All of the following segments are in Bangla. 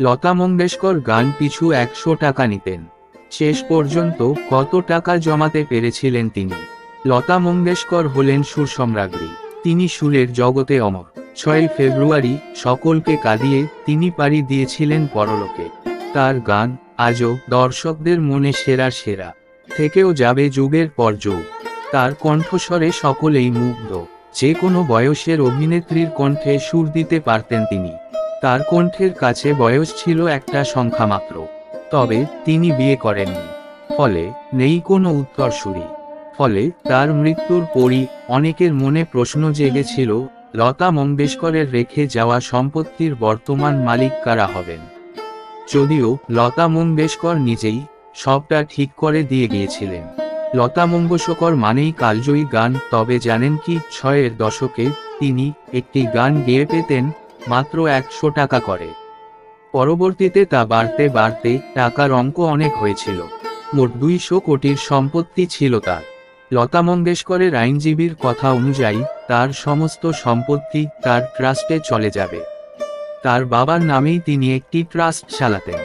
লতা মঙ্গেশকর গান পিছু 100 টাকা নিতেন। শেষ পর্যন্ত কত টাকা জমাতে পেরেছিলেন তিনি? লতা মঙ্গেশকর হলেন সুর সম্রাজ্ঞী। তিনি সুরের জগতে অমর। 6 ফেব্রুয়ারি সকলকে কাঁদিয়ে তিনি পাড়ি দিয়েছিলেন পরলোকে। তার গান আজও দর্শকদের মনে সেরা সেরা থেকেও যাবে যুগের পর যুগ। তার কণ্ঠস্বরে সকলেই মুগ্ধ। যে কোনো বয়সের অভিনেত্রীর কণ্ঠে সুর দিতে পারতেন তিনি। তার কণ্ঠের কাছে বয়স ছিল একটা সংখ্যা মাত্র। তবে তিনি বিয়ে করেননি। ফলে নেই কোনো উত্তরসূরি। ফলে তার মৃত্যুর পরই অনেকের মনে প্রশ্ন জেগেছিল, লতা মঙ্গেশকরের রেখে যাওয়া সম্পত্তির বর্তমান মালিক কারা হবেন। যদিও লতা মঙ্গেশকর নিজেই সবটা ঠিক করে দিয়ে গিয়েছিলেন। লতা মঙ্গেশকর মানেই কালজয়ী গান। তবে জানেন কি, 6 দশকে তিনি একটি গান গেয়ে পেতেন মাত্র 100 টাকা করে। পরবর্তীতে তা বাড়তে বাড়তে টাকার অঙ্ক অনেক হয়েছিল। মোট 200 কোটির সম্পত্তি ছিল তার। লতা মঙ্গেশকরের আইনজীবীর কথা অনুযায়ী তার সমস্ত সম্পত্তি তার ট্রাস্টে চলে যাবে। তার বাবার নামেই তিনি একটি ট্রাস্ট চালাতেন।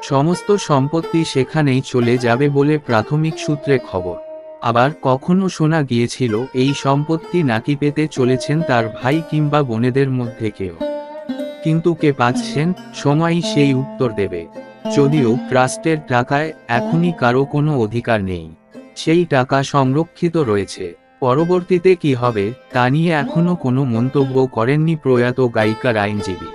সমস্ত সম্পত্তি সেখানেই চলে যাবে বলে প্রাথমিক সূত্রে খবর। আবার কখনো শোনা গিয়েছিল এই সম্পত্তি নাকি পেতে চলেছেন তার ভাই কিংবা বোনেদের মধ্যে কেউ। কিন্তু কে পাচ্ছেন, সময়ই সেই উত্তর দেবে। যদিও ট্রাস্টের টাকায় এখনই কারো কোনো অধিকার নেই। সেই টাকা সংরক্ষিত রয়েছে। পরবর্তীতে কি হবে তা নিয়ে এখনো কোনো মন্তব্য করেননি প্রয়াত গায়িকার আইনজীবী।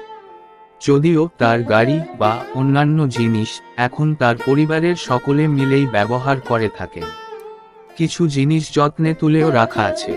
যদিও তার গাড়ি বা অন্যান্য জিনিস এখন তার পরিবারের সকলে মিলেই ব্যবহার করে থাকেন। কিছু জিনিস যত্নে তুলেও রাখা আছে।